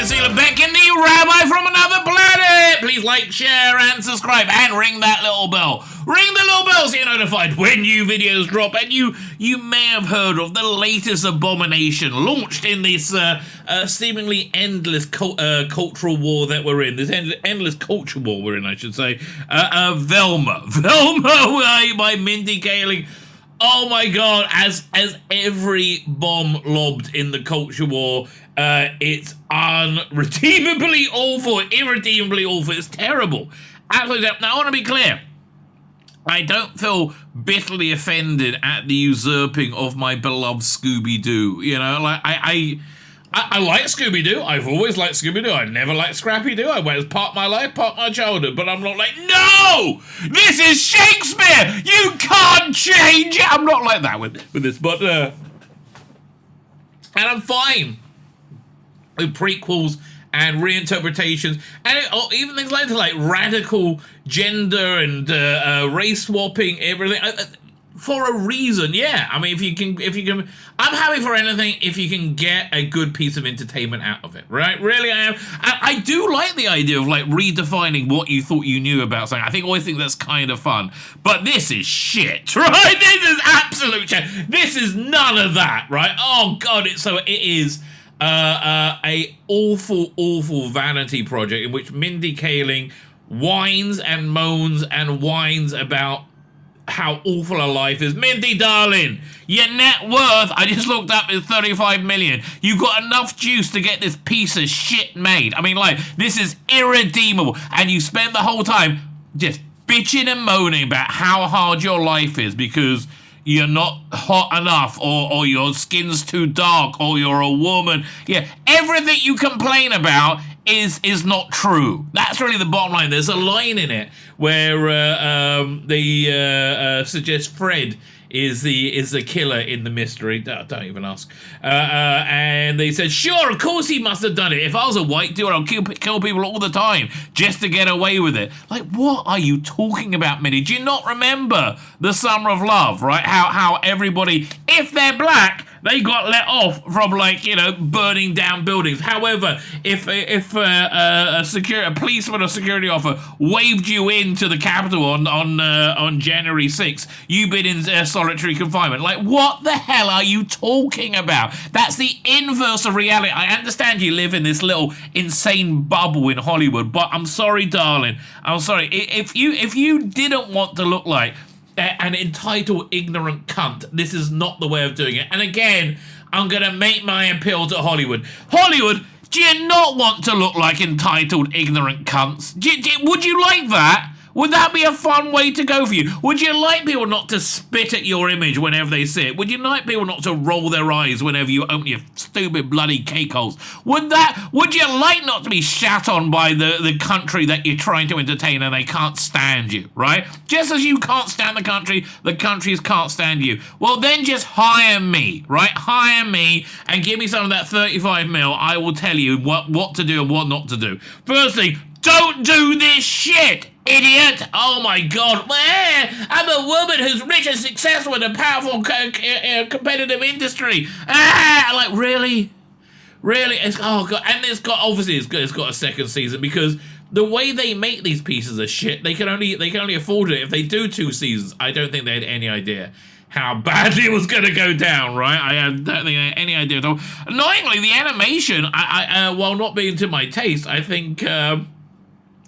Tzvi Lebetkin, the Rabbi from another planet. Please like, share, and subscribe, and ring that little bell. Ring the little bell so you're notified when new videos drop. And you may have heard of the latest abomination launched in this seemingly endless cultural war that we're in. This endless culture war we're in, I should say. Velma. Velma by Mindy Kaling. Oh my God, as every bomb lobbed in the culture war, it's unredeemably awful, irredeemably awful. It's terrible. Absolutely. Now, I want to be clear. I don't feel bitterly offended at the usurping of my beloved Scooby-Doo. You know, like, I like Scooby-Doo. I've always liked Scooby-Doo. I never liked Scrappy-Doo. I went as part of my life, part of my childhood. But I'm not like, no! This is Shakespeare! You can't change it! I'm not like that with this. But, and I'm fine with prequels and reinterpretations, and even things like radical gender and race swapping, everything. For a reason, yeah. I mean, if you can, I'm happy for anything if you can get a good piece of entertainment out of it, right? Really, I am. I do like the idea of like redefining what you thought you knew about something. I always think that's kind of fun. But this is shit, right? This is absolute shit. This is none of that, right? Oh God, it is a awful vanity project in which Mindy Kaling whines and moans and whines about how awful her life is. Mindy, darling, your net worth, I just looked up, is 35 million. You got enough juice to get this piece of shit made. I mean, like, this is irredeemable. And you spend the whole time just bitching and moaning about how hard your life is because you're not hot enough, or your skin's too dark, or you're a woman. Yeah, everything you complain about is not true. That's really the bottom line. There's a line in it where they suggest Fred is the killer in the mystery. Don't even ask. And they said, sure, of course he must have done it. If I was a white dude, I'd kill people all the time just to get away with it. Like, what are you talking about, Minnie? Do you not remember the Summer of Love, right? How everybody, if they're black, they got let off from, like, you know, burning down buildings. However, if a policeman or security officer waved you into the Capitol on January 6th, you've been in solitary confinement. Like, what the hell are you talking about? That's the inverse of reality. I understand you live in this little insane bubble in Hollywood, but I'm sorry, darling. I'm sorry. If you didn't want to look like an entitled, ignorant cunt, this is not the way of doing it. And again, I'm going to make my appeal to Hollywood. Hollywood, do you not want to look like entitled, ignorant cunts? Would you like that? Would that be a fun way to go for you? Would you like people not to spit at your image whenever they see it? Would you like people not to roll their eyes whenever you open your stupid bloody cake holes? Would you like not to be shat on by the country that you're trying to entertain and they can't stand you, right? Just as you can't stand the countries can't stand you. Well, then just hire me, right? Hire me and give me some of that 35 mil. I will tell you what to do and what not to do. First thing, don't do this shit, idiot! Oh my God! I'm a woman who's rich and successful in a powerful competitive industry. Like, really? It's, oh God! And it's got a second season because the way they make these pieces of shit, they can only afford it if they do 2 seasons. I don't think they had any idea how badly it was going to go down, right? I don't think I had any idea at all. Annoyingly, the animation, while not being to my taste, I think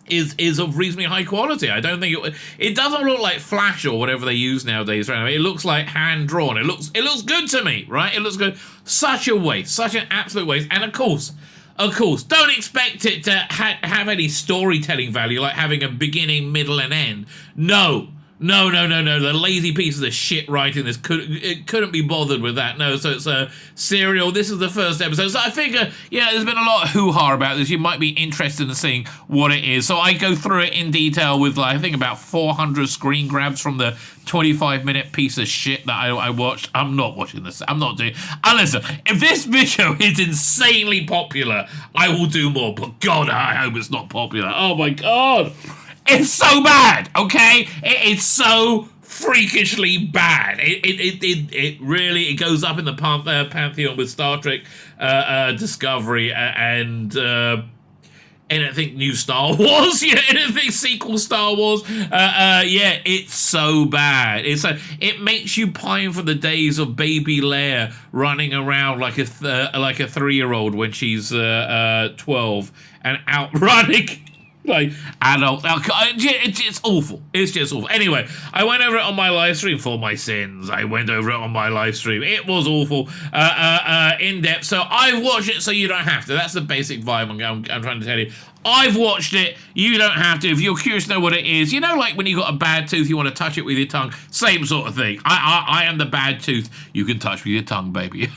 is of reasonably high quality. I don't think it doesn't look like Flash or whatever they use nowadays. Right? It looks like hand drawn. It looks good to me, right? It looks good. Such a waste, such an absolute waste. And of course, don't expect it to have any storytelling value, like having a beginning, middle, and end. No. The lazy pieces of shit writing this couldn't be bothered with that. No, so it's a serial. This is the first episode. So I figure, there's been a lot of hoo-ha about this. You might be interested in seeing what it is. So I go through it in detail with, I think, about 400 screen grabs from the 25-minute piece of shit that I watched. I'm not watching this. I'm not doing... And listen, if this video is insanely popular, I will do more. But God, I hope it's not popular. Oh my God. It's so bad, okay? It is so freakishly bad. It really goes up in the pantheon with Star Trek Discovery and anything new Star Wars, anything sequel Star Wars. Yeah, it's so bad. It makes you pine for the days of baby Leia running around like a 3-year-old when she's 12 and out running like adult. It's awful. It's just awful. Anyway, I went over it on my live stream for my sins. I went over it on my live stream. It was awful, in depth. So I've watched it, so you don't have to. That's the basic vibe I'm trying to tell you. I've watched it. You don't have to. If you're curious to know what it is, like when you got a bad tooth, you want to touch it with your tongue. Same sort of thing. I am the bad tooth you can touch with your tongue, baby.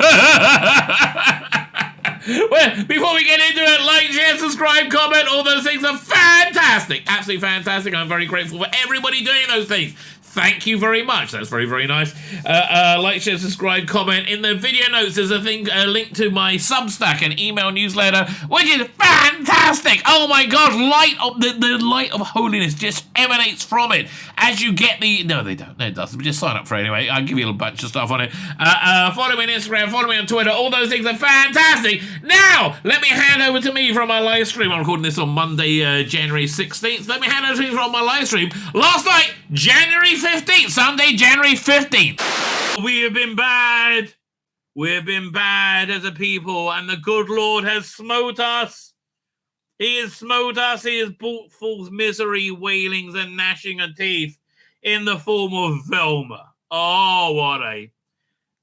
Well, before we get into it, like, share, subscribe, comment, all those things are fantastic. Absolutely fantastic. I'm very grateful for everybody doing those things. Thank you very much. That's very, very nice. Like, share, subscribe, comment. In the video notes, there's a link to my Substack and email newsletter, which is fantastic. Oh my God, the light of holiness just emanates from it as you get the. No, they don't. No, it doesn't. Just sign up for it anyway. I'll give you a bunch of stuff on it. Follow me on Instagram. Follow me on Twitter. All those things are fantastic. Now, let me hand over to me from my live stream. I'm recording this on Monday, January 16th. Let me hand over to me from my live stream last night, January 15th, Sunday, January 15th. We have been bad. We've been bad as a people, and the good Lord has smote us. He has smote us. He has brought forth misery, wailings, and gnashing of teeth in the form of Velma. Oh, what a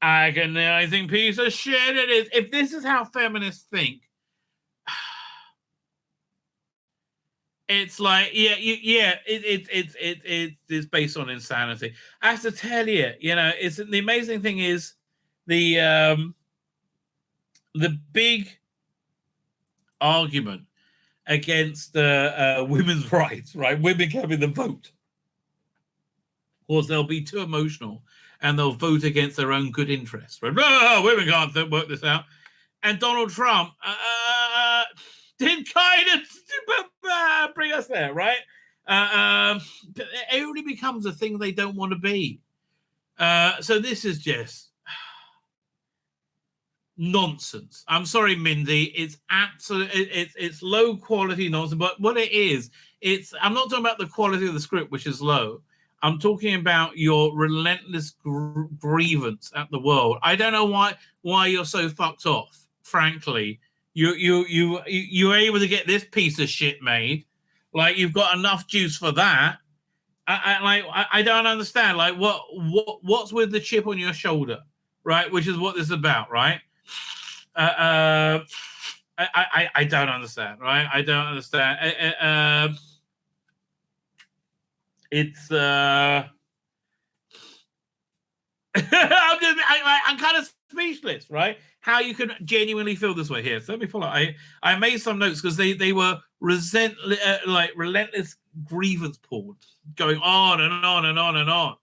agonizing piece of shit it is. If this is how feminists think, it's like, it's based on insanity. I have to tell you, it's the amazing thing is the big argument against women's rights, right? Women having the vote. Of course, they'll be too emotional and they'll vote against their own good interests. Right? Oh, women can't work this out. And Donald Trump did kind of bring us there, right? It only becomes a thing they don't want to be. So this is just nonsense. I'm sorry, Mindy. It's absolute. It's low quality nonsense. But what it is, I'm not talking about the quality of the script, which is low. I'm talking about your relentless grievance at the world. I don't know why you're so fucked off. Frankly, you're able to get this piece of shit made. Like, you've got enough juice for that. I don't understand. Like, what's with the chip on your shoulder, right? Which is what this is about, right? I don't understand, right? I don't understand. It's I'm kind of speechless, right? How you can genuinely feel this way here. So let me pull up. I made some notes because they were relentless grievance porn going on and on and on and on.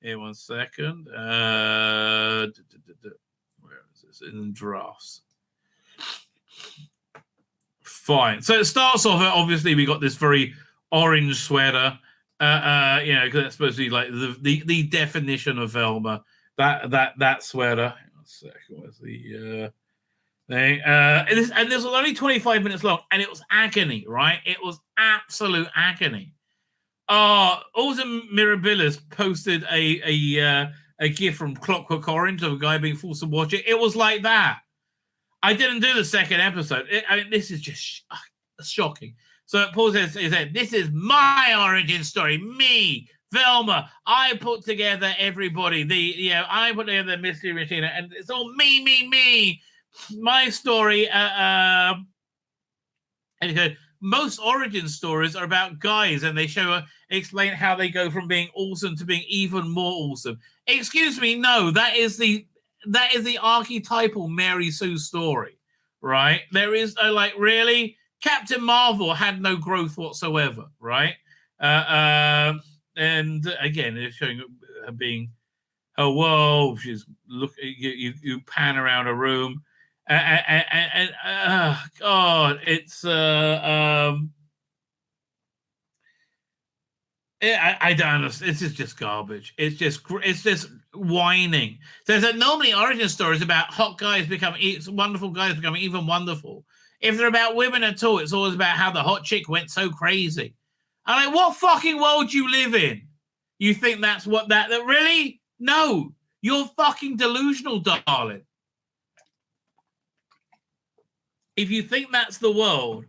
Here, 1 second. Where is this? In drafts. Fine. So it starts off, obviously, we got this very orange sweater. Because that's supposed to be like the definition of Velma. That sweater. One second, where's the thing? And this was only 25 minutes long, and it was agony, right? It was absolute agony. Also, Mirabilis posted a gif from Clockwork Orange of a guy being forced to watch it. It was like that. I didn't do the second episode. This is just shocking. So Paul says, this is my origin story. Me, Velma. I put together everybody. I put together the mystery machine, and it's all me. My story. And he said, most origin stories are about guys, and they explain how they go from being awesome to being even more awesome. Excuse me, no, that is the archetypal Mary Sue story, right? There is really. Captain Marvel had no growth whatsoever, right? And again, it's showing her being, she's you pan around a room, and God, it's I don't understand. This is just garbage. It's just whining. So that normally origin stories about hot guys becoming wonderful guys becoming even wonderful. If they're about women at all, it's always about how the hot chick went so crazy. I'm like, what fucking world do you live in? You think that's what that really? No, you're fucking delusional, darling. If you think that's the world,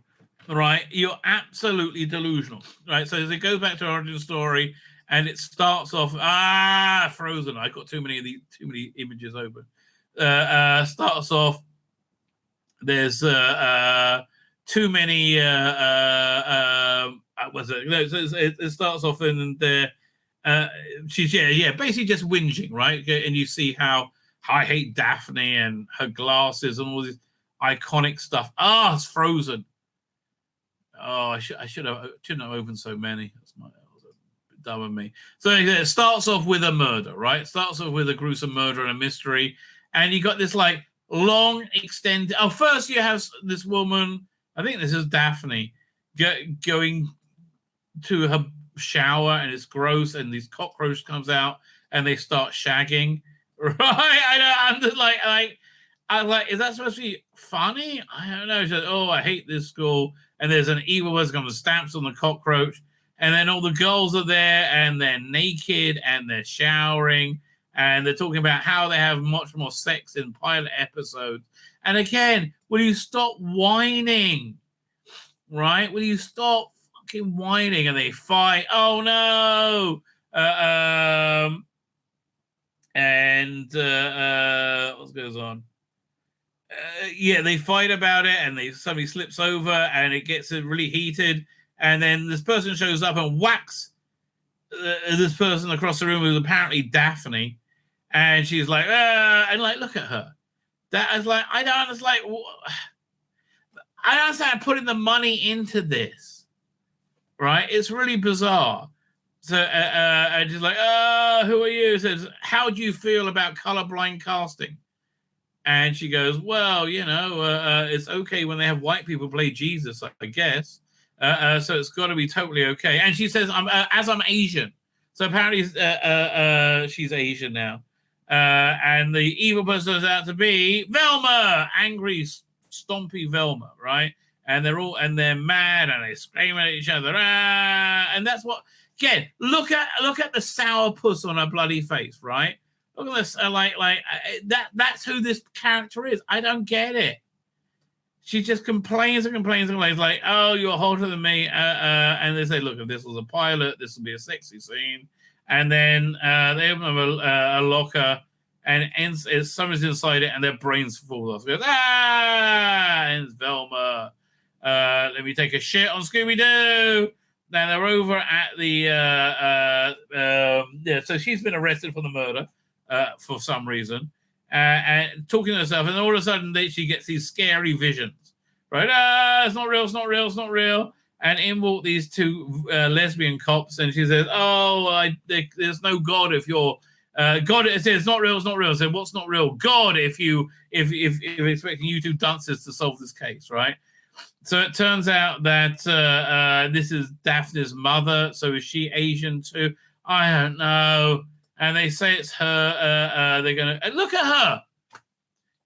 right, you're absolutely delusional, right? So as it goes back to origin story, and it starts off Frozen. I got too many images open. Starts off. There's too many. Was it? It starts off and there. She's basically just whinging, right? And you see how I hate Daphne and her glasses and all this iconic stuff. It's Frozen. Oh, I shouldn't have opened so many. That was dumb of me. So it starts off with a murder, right? It starts off with a gruesome murder and a mystery, and you got this like long extended. Oh, first you have this woman. I think this is Daphne going to her shower, and it's gross, and these cockroaches comes out, and they start shagging. Right? I'm just like. I was like, is that supposed to be funny? I don't know. She said, I hate this school. And there's an evil person comes and stamps on the cockroach. And then all the girls are there and they're naked and they're showering. And they're talking about how they have much more sex in pilot episodes. And again, will you stop whining? Right? Will you stop fucking whining? And they fight. Oh, no. What goes on? They fight about it, and somebody slips over, and it gets really heated, and then this person shows up and whacks this person across the room who's apparently Daphne, and she's like, and like, look at her. That is like, I don't understand. I don't understand putting the money into this, right? It's really bizarre. So, and she's like, who are you? Says, how do you feel about colorblind casting? And she goes, well, it's okay when they have white people play Jesus, I guess. So it's got to be totally okay. And she says, I'm Asian. So apparently she's Asian now. And the evil person turns out to be Velma, angry, stompy Velma, right? And they're mad and they scream at each other. And that's what, again, look at the sourpuss on her bloody face, right? Look at this, that's who this character is. I don't get it. She just complains and complains and complains, like, oh, you're hotter than me. And they say, look, if this was a pilot, this would be a sexy scene. And then they open up a locker, and someone's inside it, and their brains fall off. It goes, and it's Velma. Let me take a shit on Scooby-Doo. Now they're over at the so she's been arrested for the murder. For some reason, and talking to herself, and all of a sudden she gets these scary visions, right? It's not real, it's not real, it's not real. And in walk these two lesbian cops, and she says, there's no God if you're God. It says it's not real, it's not real. I said, what's not real? God, if expecting you two dunces to solve this case, right? So it turns out that this is Daphne's mother. So is she Asian too? I don't know. And they say it's her. They're going to look at her.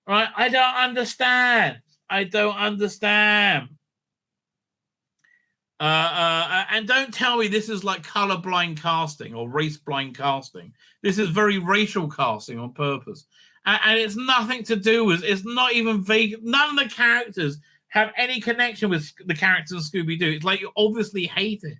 Right? I don't understand. And don't tell me this is like colorblind casting or race blind casting. This is very racial casting on purpose. And it's nothing to do with, it's not even vague. None of the characters have any connection with the characters in Scooby-Doo. It's like you obviously hate it.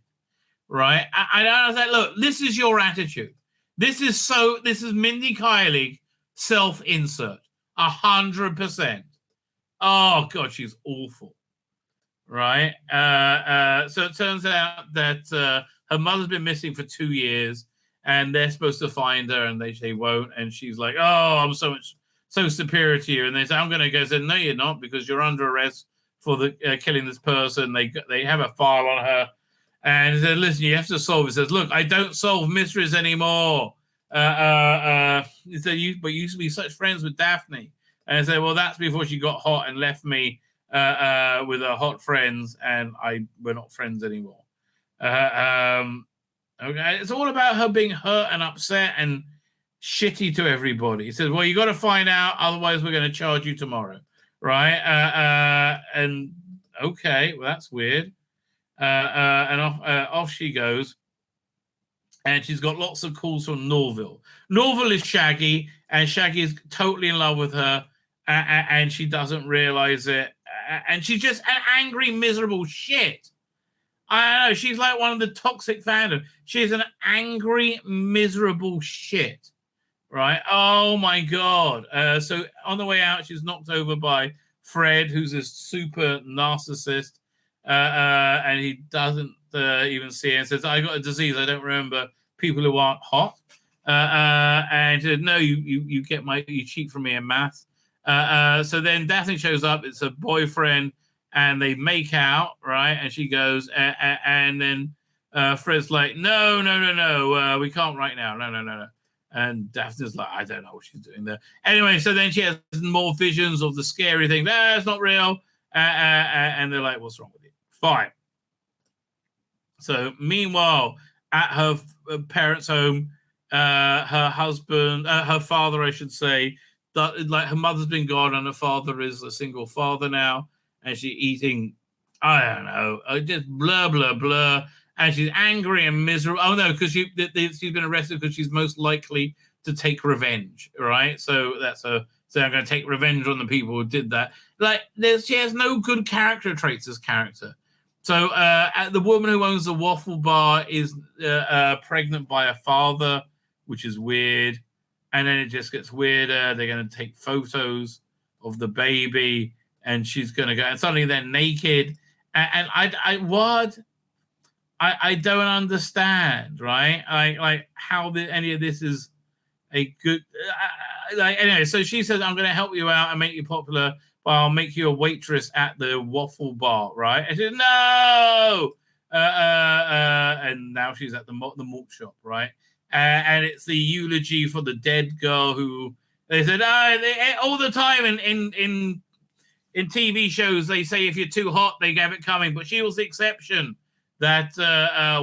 Right? I don't understand. Look, this is your attitude. This is Mindy Kaling self-insert, 100%. Oh God, she's awful, right? So it turns out that her mother's been missing for 2 years, and they're supposed to find her, and they won't. And she's like, "Oh, I'm so superior to you." And they say, "I'm going to go." Say, "No, you're not, because you're under arrest for killing this person." They have a file on her. And he said, listen, you have to solve it. He says, look, I don't solve mysteries anymore. He said, but you used to be such friends with Daphne. And I said, well, that's before she got hot and left me with her hot friends, and we're not friends anymore. Okay, it's all about her being hurt and upset and shitty to everybody. He says, "Well, you got to find out, otherwise we're going to charge you tomorrow." Right? And okay, well that's weird. And off she goes, and she's got lots of calls from Norville. Norville is Shaggy, and Shaggy is totally in love with her, and she doesn't realize it, and she's just an angry, miserable shit. I don't know. She's like one of the toxic fandom. She's an angry, miserable shit. Right? Oh my god. So on the way out, she's knocked over by Fred, who's a super narcissist, and he doesn't even see her and says, "I got a disease. I don't remember people who aren't hot." And she said, "No, you get you cheat from me in math." So then Daphne shows up. It's a boyfriend, and they make out, right? And she goes, and then Fred's like, no, we can't right now. No. And Daphne's like, I don't know what she's doing there. Anyway, so then she has more visions of the scary thing. It's not real. And they're like, what's wrong with you? Fine. So meanwhile, at her parents' home, her husband, her father, I should say, that like her mother's been gone and her father is a single father now, and she's eating, I don't know, just blah blah blah, and she's angry and miserable. Oh no, because she's been arrested because she's most likely to take revenge, right? So that's her. So I'm going to take revenge on the people who did that. Like, she has no good character traits as character. So the woman who owns the waffle bar is pregnant by her father, which is weird. And then it just gets weirder. They're going to take photos of the baby, and she's going to go, and suddenly they're naked. And I don't understand, right? Like how any of this is a good. Anyway, so she says, "I'm going to help you out and make you popular, but I'll make you a waitress at the waffle bar," right? And she says, "No." And now she's at the malt shop, right? And it's the eulogy for the dead girl who they said all the time in TV shows they say if you're too hot they have it coming, but she was the exception that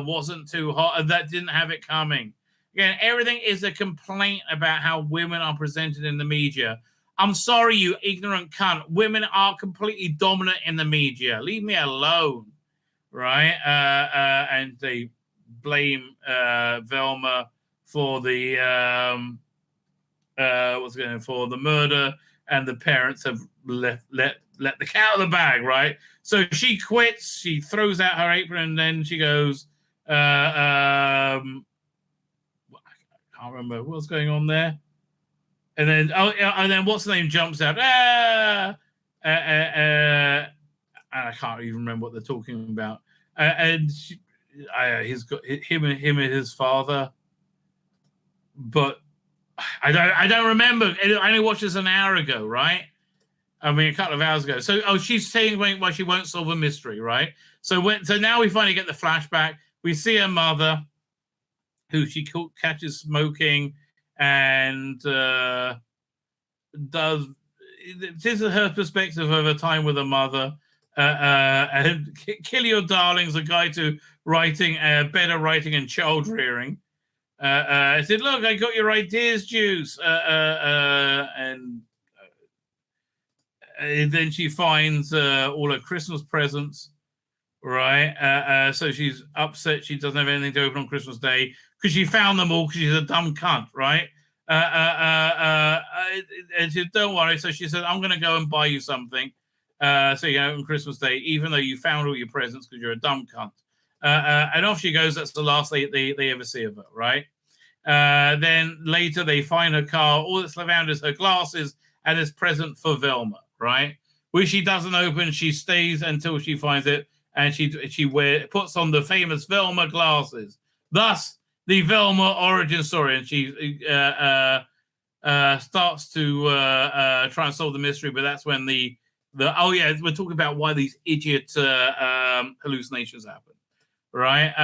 wasn't too hot and that didn't have it coming. Again, everything is a complaint about how women are presented in the media. I'm sorry, you ignorant cunt. Women are completely dominant in the media. Leave me alone, right? And they blame Velma for the for the murder, and the parents have let the cat out of the bag, right? So she quits, she throws out her apron, and then she goes, I can't remember what's going on there. And then what's the name jumps out, and I can't even remember what they're talking about. And he's got him and his father, but I don't remember. I only watched this an hour ago, right? I mean, a couple of hours ago. So, she's saying why she won't solve a mystery, right? So now we finally get the flashback. We see her mother, who she catches smoking, and does. This is her perspective of her time with her mother. And Kill Your Darlings, a guide to writing, better writing and child rearing. I said, look, I got your ideas, Juice. And then she finds all her Christmas presents, right? So she's upset she doesn't have anything to open on Christmas Day because she found them all because she's a dumb cunt, right? And she said, don't worry. So she said, I'm going to go and buy you something so you can open Christmas Day, even though you found all your presents because you're a dumb cunt. And off she goes. That's the last they ever see of her, right? Then later they find her car. All that's found is her glasses and this present for Velma, right? Which she doesn't open. She stays until she finds it, and she puts on the famous Velma glasses. Thus, the Velma origin story, and she starts to try and solve the mystery. But that's when we're talking about why these idiot hallucinations happen, right?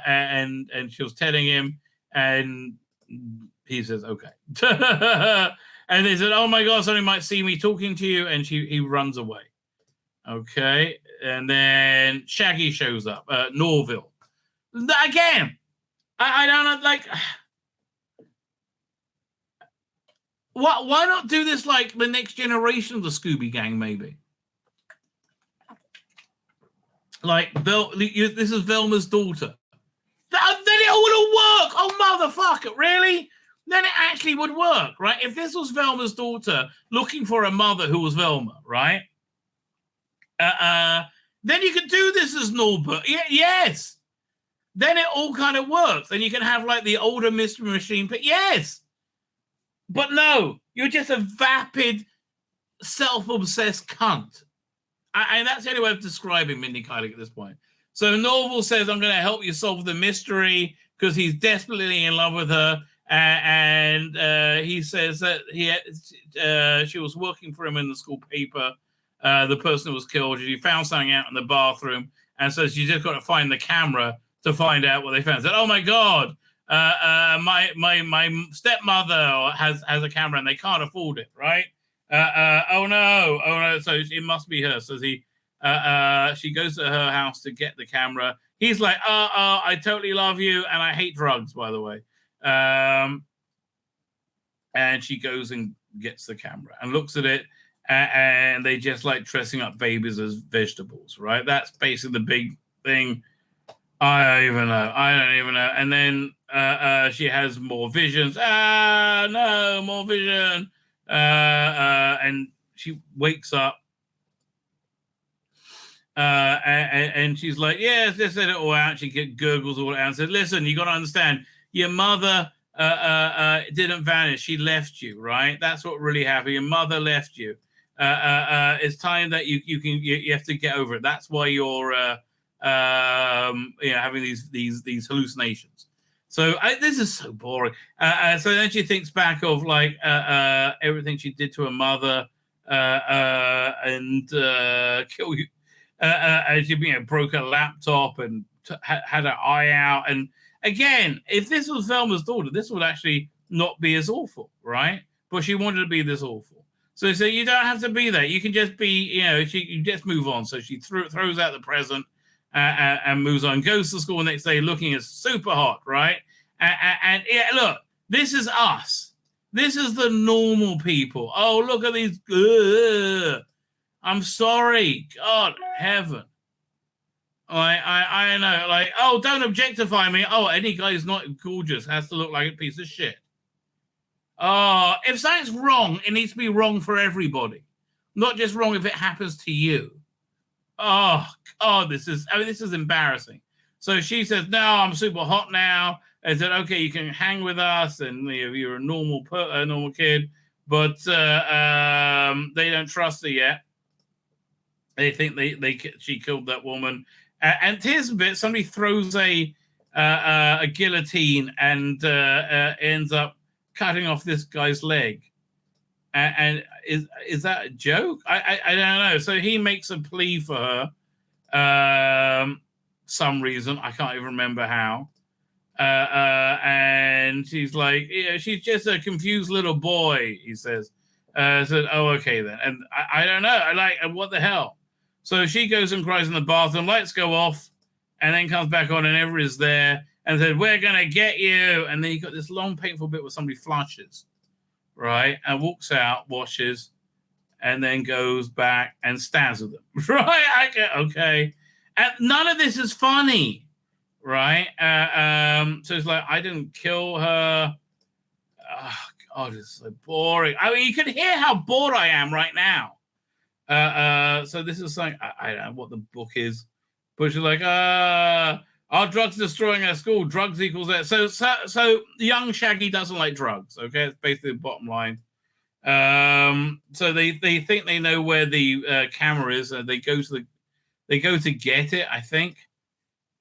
And she was telling him, and he says, okay. And they said, oh my God, somebody might see me talking to you. And he runs away. Okay. And then Shaggy shows up, Norville. Again, I don't know, like, why not do this like the next generation of the Scooby Gang, maybe? Like, this is Velma's daughter. Then it all would have worked. Oh, motherfucker, really? Then it actually would work, right? If this was Velma's daughter looking for a mother who was Velma, right? Then you could do this as Norbert. Yes. Then it all kind of works. Then you can have like the older Mystery Machine, but yes. But no, you're just a vapid, self-obsessed cunt. And that's the only way of describing Mindy Kaling at this point. So Norval says, I'm going to help you solve the mystery because he's desperately in love with her. And he says that she was working for him in the school paper. The person who was killed. She found something out in the bathroom. And so she just got to find the camera to find out what they found. Said, oh, my God, my stepmother has a camera and they can't afford it, right? Oh no. So it must be her. So she goes to her house to get the camera. He's like, I totally love you. And I hate drugs, by the way. And she goes and gets the camera and looks at it. And they just like dressing up babies as vegetables, right? That's basically the big thing. I don't even know. And then she has more visions. No, more vision. And she wakes up and she's like, yes, let's let it all out. She gurgles all out and says, listen, you got to understand, your mother didn't vanish. She left you, right? That's what really happened. Your mother left you. It's time that you have to get over it. That's why you're having these hallucinations. So this is so boring. So then she thinks back of like everything she did to her mother and kill you. And she broke her laptop and had her eye out. And again, if this was Velma's daughter, this would actually not be as awful, right? But she wanted to be this awful. So you don't have to be there. You can just be, you just move on. So she throws out the present and moves on. Goes to school the next day looking as super hot, right? And yeah, look, this is us. This is the normal people. Oh, look at these. I'm sorry. God, heaven. I know. Like, oh, don't objectify me. Oh, any guy who's not gorgeous has to look like a piece of shit. Oh, if something's wrong, it needs to be wrong for everybody. Not just wrong if it happens to you. Oh, this is embarrassing. So she says, no, I'm super hot now. I said, okay, you can hang with us, and you're a normal kid, but they don't trust her yet. They think she killed that woman. And here's a bit: somebody throws a guillotine and ends up cutting off this guy's leg. And is that a joke? I don't know. So he makes a plea for her. Some reason I can't even remember how. And she's like, she's just a confused little boy, he says. Said, oh, okay then. And I don't know. What the hell? So she goes and cries in the bathroom, lights go off, and then comes back on, and everybody's there, and said, we're going to get you. And then you got this long, painful bit where somebody flushes, right? And walks out, washes, and then goes back and stands with them, right? Okay. And none of this is funny. Right. So it's like, I didn't kill her. Oh, God, it's so boring. I mean, you can hear how bored I am right now. So this is something, I don't know what the book is, but she's like, are drugs destroying our school? Drugs equals that. So young Shaggy doesn't like drugs. Okay. It's basically the bottom line. So they think they know where the camera is, and they go to get it, I think.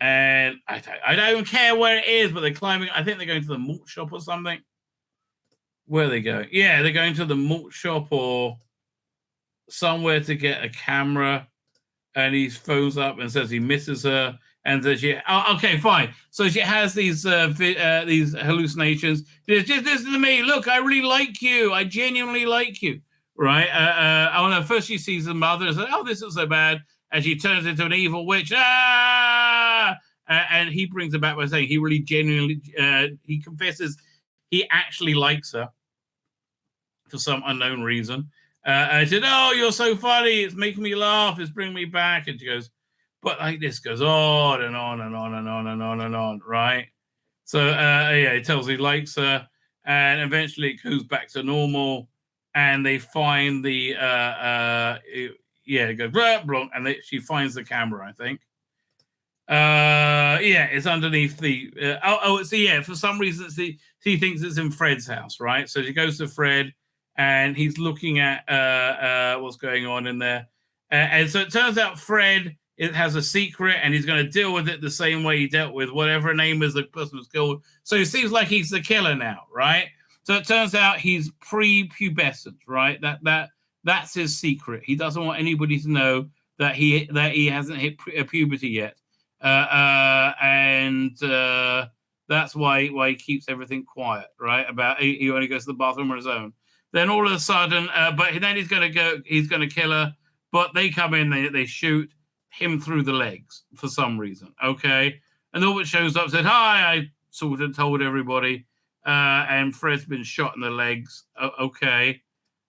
And I don't care where it is, but they're climbing. I think they're going to the malt shop or something. Where are they going? Yeah, they're going to the malt shop or somewhere to get a camera. And he phones up and says he misses her. And says, okay, fine. So she has these hallucinations. Just listen to me. Look, I really like you. I genuinely like you. Right? First she sees the mother and says, oh, this is so bad. And she turns into an evil witch. And he brings it back by saying he really genuinely, he confesses he actually likes her for some unknown reason. I said, "Oh, you're so funny. It's making me laugh. It's bringing me back." And she goes, "But like this goes on and on and on and on and on and on, right?" So yeah, he tells he likes her, and eventually it goes back to normal, and they find the it goes blah, blah, and she finds the camera, I think. Yeah, it's underneath the for some reason she thinks it's in Fred's house, right? So she goes to Fred, and he's looking at what's going on in there, and so it turns out Fred has a secret, and he's going to deal with it the same way he dealt with whatever name is the person who's killed. So it seems like he's the killer now, right? So it turns out he's pre-pubescent, right? That's his secret. He doesn't want anybody to know that he hasn't hit puberty yet, and that's why he keeps everything quiet, right? About he only goes to the bathroom on his own. Then all of a sudden, but then he's going to kill her. But they come in, they shoot him through the legs for some reason, okay? And Norbert shows up, said, "Hi," I sort of told everybody, and Fred's been shot in the legs, okay,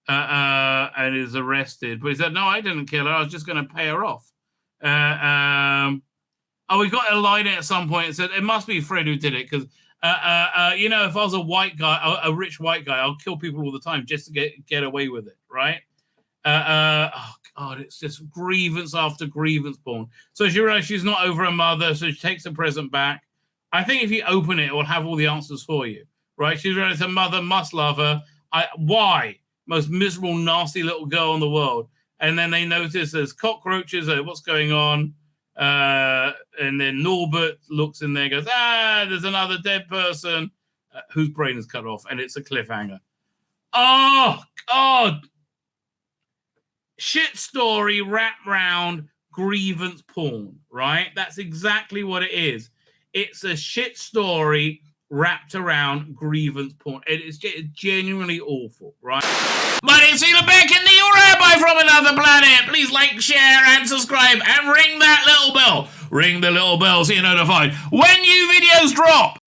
and is arrested. But he said, "No, I didn't kill her. I was just going to pay her off." We got a line at some point and said, "It must be Fred who did it, because if I was a white guy, a rich white guy, I'll kill people all the time just to get away with it, right?" Oh God, it's just grievance after grievance porn. So she realizes she's not over her mother, so she takes the present back. I think if you open it, it will have all the answers for you, right? She realizes her mother must love her. Why? Most miserable, nasty little girl in the world. And then they notice there's cockroaches. What's going on? And then Norbert looks in there and goes, there's another dead person whose brain is cut off, and it's a cliffhanger. Oh, God. Shit story wrapped round grievance porn, right? That's exactly what it is. It's a shit story wrapped around grievance porn. It is genuinely awful, right? My name's Tzvi Lebetkin, the Rabbi from another planet. Please like, share, and subscribe, and ring that little bell. Ring the little bell so you're notified when new videos drop.